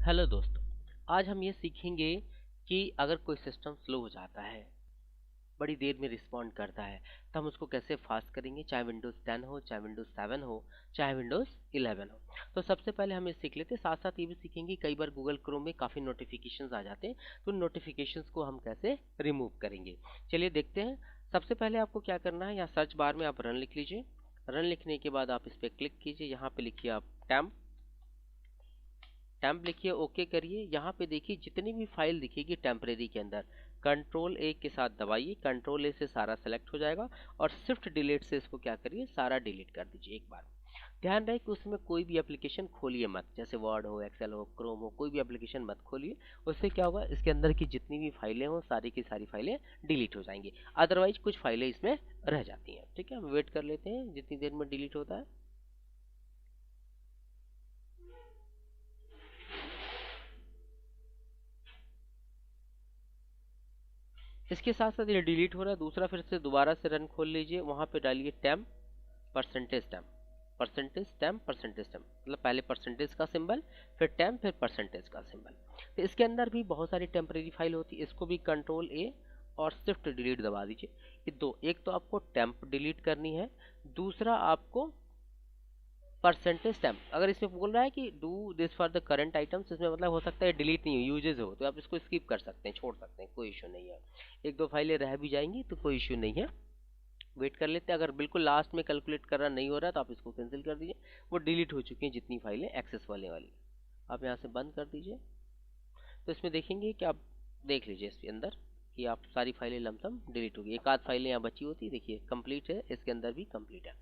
Hello दोस्तों। आज हम ये सीखेंगे कि अगर कोई सिस्टम स्लो हो जाता है, बड़ी देर में रिस्पॉन्ड करता है, तो हम उसको कैसे फास्ट करेंगे, चाहे विंडोज़ 10 हो, चाहे विंडोज़ 7 हो, चाहे विंडोज़ 11 हो। तो सबसे पहले हम ये सीख लेते हैं, साथ साथ ये भी सीखेंगे कई बार गूगल क्रोम में काफ़ी नोटिफिकेशंस आ जाते हैं, तो नोटिफिकेशंस को हम कैसे रिमूव करेंगे। चलिए देखते हैं। सबसे पहले आपको क्या करना है, यहाँ सर्च बार में आप रन लिख लीजिए। रन लिखने के बाद आप इस पर क्लिक कीजिए, यहाँ पे लिखिए आप टेम्प लिखिए, ओके करिए। यहाँ पे देखिए जितनी भी फाइल दिखेगी टेम्परेरी के अंदर कंट्रोल ए के साथ दबाइए, कंट्रोल ए से सारा सेलेक्ट हो जाएगा और शिफ्ट डिलीट से इसको क्या करिए, सारा डिलीट कर दीजिए एक बार। ध्यान रहे कि उसमें कोई भी एप्लीकेशन खोलिए मत, जैसे वर्ड हो, एक्सेल हो, क्रोम हो, कोई भी एप्लीकेशन मत खोलिए। उससे क्या होगा, इसके अंदर की जितनी भी फाइलें हो सारी की सारी फाइलें डिलीट हो जाएंगी। अदरवाइज कुछ फाइलें इसमें रह जाती हैं। ठीक है, हम वेट कर लेते हैं जितनी देर में डिलीट होता है। इसके साथ साथ ये डिलीट हो रहा है, दूसरा फिर से दोबारा से रन खोल लीजिए, वहां पे डालिए temp percentage temp percentage temp percentage temp, मतलब पहले परसेंटेज का सिंबल, फिर टेम्प, फिर परसेंटेज का सिंबल। तो इसके अंदर भी बहुत सारी टेम्परेरी फाइल होती है, इसको भी कंट्रोल ए और शिफ्ट डिलीट दबा दीजिए। ये दो, एक तो आपको टेम्प डिलीट करनी है, दूसरा आपको परसेंटेज टैम्प। अगर इसमें बोल रहा है कि do this for the current items, इसमें मतलब हो सकता है डिलीट नहीं हो, यूजेज हो, तो आप इसको स्किप कर सकते हैं, छोड़ सकते हैं, कोई इशू नहीं है। एक दो फाइलें रह भी जाएंगी तो कोई इशू नहीं है। वेट कर लेते हैं, अगर बिल्कुल लास्ट में कैलकुलेट करना नहीं हो रहा है तो आप इसको कैंसिल कर दीजिए। वो डिलीट हो चुकी हैं जितनी फाइलें एक्सेस वाले वाली, आप यहाँ से बंद कर दीजिए। तो इसमें देखेंगे कि आप देख लीजिए इसके अंदर कि आप सारी फाइलें लमसम डिलीट होगी, एक आध फाइलें यहाँ बची होती, देखिए कंप्लीट है, इसके अंदर भी कंप्लीट है।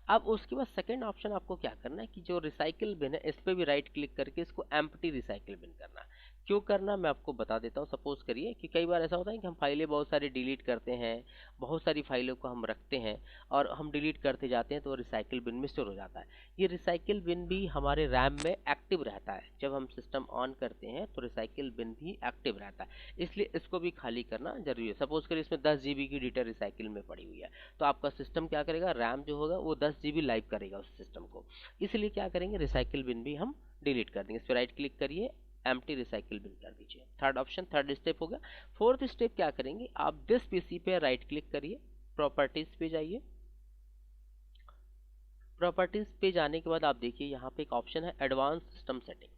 अब उसके बाद सेकंड ऑप्शन आपको क्या करना है कि जो रिसाइकिल बिन है इस पर भी राइट क्लिक करके इसको एम्प्टी रिसाइकिल बिन करना है। क्यों करना मैं आपको बता देता हूँ। सपोज करिए कि कई बार ऐसा होता है कि हम फाइलें बहुत सारी डिलीट करते हैं, बहुत सारी फाइलों को हम रखते हैं और हम डिलीट करते जाते हैं तो रिसाइकिल बिन में स्टोर हो जाता है। ये रिसाइकिल बिन भी हमारे रैम में एक्टिव रहता है, जब हम सिस्टम ऑन करते हैं तो रिसाइकिल बिन भी एक्टिव रहता है, इसलिए इसको भी खाली करना जरूरी है। सपोज करिए इसमें 10 GB की डेटा रिसाइकिल में पड़ी हुई है, तो आपका सिस्टम क्या करेगा, रैम जो होगा वो 10 GB लाइव करेगा उस सिस्टम को, इसलिए क्या करेंगे, रिसाइकिल बिन भी हम डिलीट कर देंगे। इस पर राइट क्लिक करिए, एम्प्टी रिसाइकिल बिन कर दीजिए। थर्ड ऑप्शन, थर्ड स्टेप हो गया। फोर्थ स्टेप क्या करेंगे, आप दिस पीसी पे राइट क्लिक करिए, प्रॉपर्टीज पे जाइए। प्रॉपर्टीज पे जाने के बाद आप देखिए यहाँ पे एक ऑप्शन है एडवांस सिस्टम सेटिंग।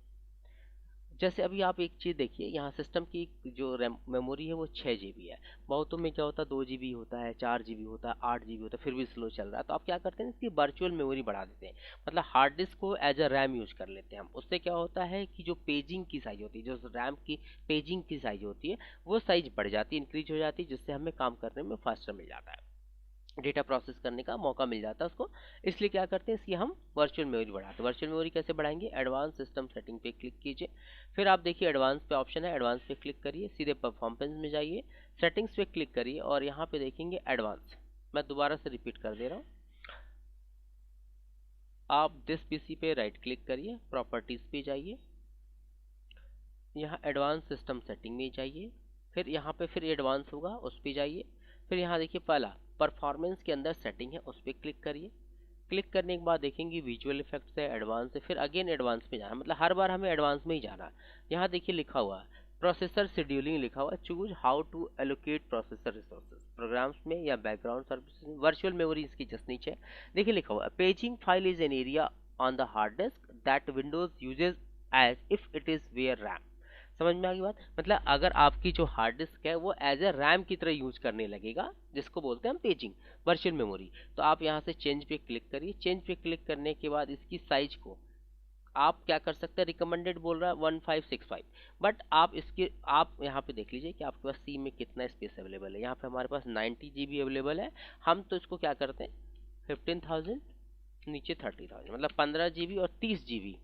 जैसे अभी आप एक चीज़ देखिए, यहाँ सिस्टम की जो रैम मेमोरी है वो 6 GB है। बहुतों में क्या होता है 2 GB होता है, 4 GB होता है, 8 GB होता है, फिर भी स्लो चल रहा है। तो आप क्या करते हैं, इसकी वर्चुअल मेमोरी बढ़ा देते हैं, मतलब हार्ड डिस्क को एज अ रैम यूज कर लेते हैं हम। उससे क्या होता है कि जो पेजिंग की साइज होती है, जो रैम की पेजिंग की साइज होती है, वो साइज बढ़ जाती है, इंक्रीज हो जाती है, जिससे हमें काम करने में फास्टर मिल जाता है, डेटा प्रोसेस करने का मौका मिल जाता है उसको। इसलिए क्या करते हैं, इसकी हम वर्चुअल मेमोरी बढ़ाते हैं। वर्चुअल मेमोरी कैसे बढ़ाएंगे, एडवांस सिस्टम सेटिंग पे क्लिक कीजिए, फिर आप देखिए एडवांस पे ऑप्शन है, एडवांस पे क्लिक करिए, सीधे परफॉर्मेंस में जाइए, सेटिंग्स पे क्लिक करिए और यहाँ पे देखेंगे एडवांस। मैं दोबारा से रिपीट कर दे रहा हूँ, आप दिस पीसी पे राइट क्लिक करिए, प्रॉपर्टीज पे जाइए, यहाँ एडवांस सिस्टम सेटिंग में जाइए, फिर यहाँ पे फिर एडवांस होगा उस पर जाइए, फिर यहाँ देखिए पहला परफॉर्मेंस के अंदर सेटिंग है उस पर क्लिक करिए। क्लिक करने के बाद देखेंगे विजुअल इफेक्ट्स है, एडवांस है, फिर अगेन एडवांस में जाना, मतलब हर बार हमें एडवांस में ही जाना है। यहाँ देखिए लिखा हुआ है प्रोसेसर शेड्यूलिंग लिखा हुआ है, choose how to allocate processor resources, programs में या बैकग्राउंड सर्विसेज में। वर्चुअल मेमोरी इसकी जस्ट नीचे देखिए लिखा हुआ है, paging file is an area on the hard disk that Windows uses as if it is were RAM. समझ में आ गई बात, मतलब अगर आपकी जो हार्ड डिस्क है वो एज ए रैम की तरह यूज करने लगेगा, जिसको बोलते हैं हम पेजिंग, वर्चुअल मेमोरी। तो आप यहाँ से चेंज पे क्लिक करिए, चेंज पे क्लिक करने के बाद इसकी साइज को आप क्या कर सकते हैं, रिकमेंडेड बोल रहा है 1565, बट आप इसके आप यहाँ पे देख लीजिए कि आपके पास सी में कितना स्पेस अवेलेबल है। यहाँ पे हमारे पास 90 GB अवेलेबल है, हम तो इसको क्या करते हैं 15,000 नीचे 30,000, मतलब 15 GB और 30 GB,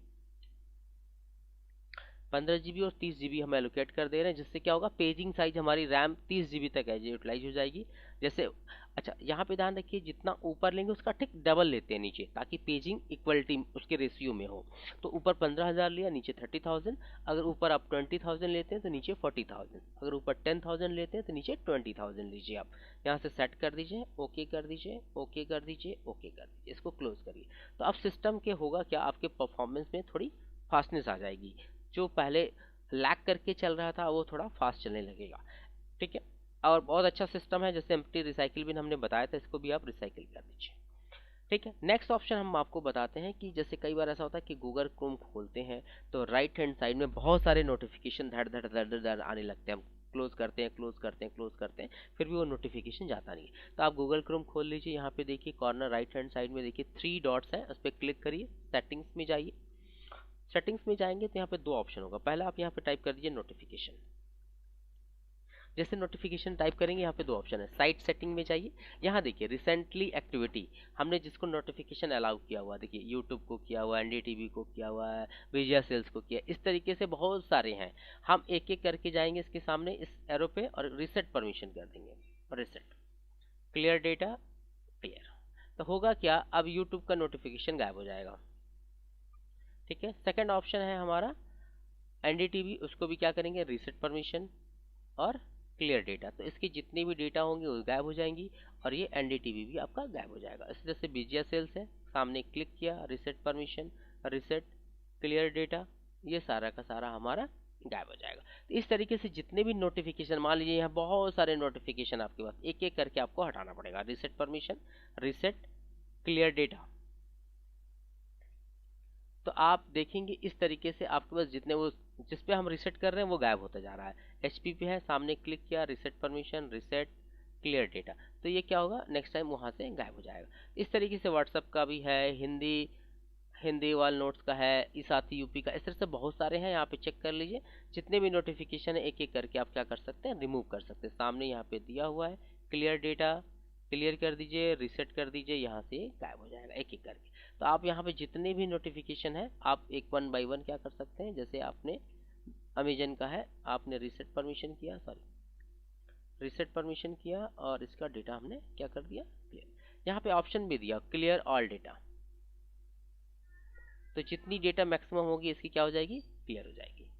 15 GB और 30 GB हम एलोकेट कर दे रहे हैं, जिससे क्या होगा, पेजिंग साइज हमारी रैम 30 GB तक एज यूटिलाइज हो जाएगी। जैसे अच्छा यहाँ पे ध्यान रखिए, जितना ऊपर लेंगे उसका ठीक डबल लेते हैं नीचे, ताकि पेजिंग इक्वलिटी उसके रेशियो में हो। तो ऊपर 15,000 लिया, नीचे 30,000। अगर ऊपर आप 20,000 लेते हैं तो नीचे 40,000, अगर ऊपर 10,000 लेते हैं तो नीचे 20,000 लीजिए। आप यहाँ से सेट कर दीजिए, ओके कर दीजिए, ओके कर दीजिए, ओके कर दीजिए, इसको क्लोज करिए। तो अब सिस्टम के होगा क्या, आपके परफॉर्मेंस में थोड़ी फास्टनेस आ जाएगी। जो पहले लैग करके चल रहा था वो थोड़ा फास्ट चलने लगेगा। ठीक है, और बहुत अच्छा सिस्टम है, जैसे एम्प्टी रिसाइकिल बिन हमने बताया था, इसको भी आप रिसाइकिल कर दीजिए। ठीक है, नेक्स्ट ऑप्शन हम आपको बताते हैं कि जैसे कई बार ऐसा होता है कि गूगल क्रोम खोलते हैं तो राइट हैंड साइड में बहुत सारे नोटिफिकेशन धड़ धड़ धड़ धड़ धड़ आने लगते हैं, हम क्लोज करते हैं क्लोज करते हैं क्लोज करते हैं, फिर भी वो नोटिफिकेशन जाता नहीं है। तो आप गूगल क्रोम खोल लीजिए, यहाँ पे देखिए कॉर्नर राइट हैंड साइड में देखिए 3 डॉट्स है, उस पर क्लिक करिए, सेटिंग्स में जाइए। सेटिंग्स में जाएंगे तो यहाँ पे 2 ऑप्शन होगा। पहला आप यहाँ पे टाइप कर दीजिए नोटिफिकेशन। जैसे नोटिफिकेशन टाइप करेंगे यहाँ पे 2 ऑप्शन है, साइट सेटिंग में जाइए, यहाँ देखिए रिसेंटली एक्टिविटी, हमने जिसको नोटिफिकेशन अलाउ किया हुआ, देखिए यूट्यूब को किया हुआ है, एनडीटीवी को किया हुआ है, विजया सेल्स को किया, इस तरीके से बहुत सारे हैं। हम एक एक करके जाएंगे इसके सामने इस एरो पे और रिसेट परमिशन कर देंगे, रिसेट क्लियर डेटा क्लियर। तो होगा क्या, अब यूट्यूब का नोटिफिकेशन गायब हो जाएगा। ठीक है, सेकंड ऑप्शन है हमारा एनडीटीवी, उसको भी क्या करेंगे, रिसेट परमिशन और क्लियर डेटा, तो इसकी जितनी भी डेटा होंगी वो गायब हो जाएंगी और ये एनडीटीवी भी आपका गायब हो जाएगा। इस तरह से विजया सेल्स है, सामने क्लिक किया, reset permission, reset clear data, ये सारा का सारा हमारा गायब हो जाएगा। तो इस तरीके से जितने भी नोटिफिकेशन, मान लीजिए यहाँ बहुत सारे नोटिफिकेशन आपके पास, एक एक करके आपको हटाना पड़ेगा, reset permission, reset clear data. तो आप देखेंगे इस तरीके से आपके पास जितने वो जिस पे हम रिसेट कर रहे हैं वो गायब होता जा रहा है। एचपी पे है, सामने क्लिक किया, reset permission, reset clear data, तो ये क्या होगा, नेक्स्ट टाइम वहां से गायब हो जाएगा। इस तरीके से व्हाट्सअप का भी है, हिंदी हिंदी वाल नोट्स का है, इसाती यूपी का, इस तरह से बहुत सारे हैं, यहाँ पे चेक कर लीजिए। जितने भी नोटिफिकेशन है एक एक करके आप क्या कर सकते हैं, रिमूव कर सकते हैं। सामने यहाँ पे दिया हुआ है क्लियर डेटा, क्लियर कर दीजिए, रिसेट कर दीजिए, यहाँ से गायब हो जाएगा एक एक करके। तो आप यहाँ पे जितने भी नोटिफिकेशन है आप एक 1 बाय 1 क्या कर सकते हैं, जैसे आपने अमेजन का है, आपने रिसेट परमिशन किया, सॉरी रिसेट परमिशन किया और इसका डेटा हमने क्या कर दिया, क्लियर। यहाँ पे ऑप्शन भी दिया क्लियर ऑल डेटा, तो जितनी डेटा मैक्सिमम होगी इसकी क्या हो जाएगी, क्लियर हो जाएगी।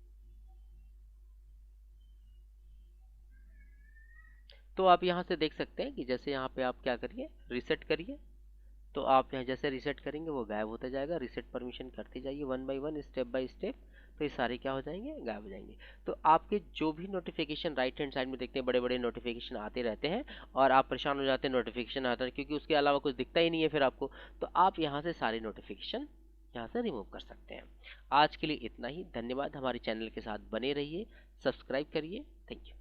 तो आप यहाँ से देख सकते हैं कि जैसे यहाँ पे आप क्या करिए, रिसेट करिए, तो आप यहाँ जैसे रिसेट करेंगे वो गायब होता जाएगा। रिसेट परमिशन करते जाइए 1 बाय 1 स्टेप बाय स्टेप, तो ये सारे क्या हो जाएंगे, गायब हो जाएंगे। तो आपके जो भी नोटिफिकेशन राइट हैंड साइड में देखते हैं, बड़े बड़े नोटिफिकेशन आते रहते हैं और आप परेशान हो जाते हैं, नोटिफिकेशन आता है क्योंकि उसके अलावा कुछ दिखता ही नहीं है फिर आपको, तो आप यहाँ से सारे नोटिफिकेशन यहाँ से रिमूव कर सकते हैं। आज के लिए इतना ही, धन्यवाद। हमारे चैनल के साथ बने रहिए, सब्सक्राइब करिए, थैंक यू।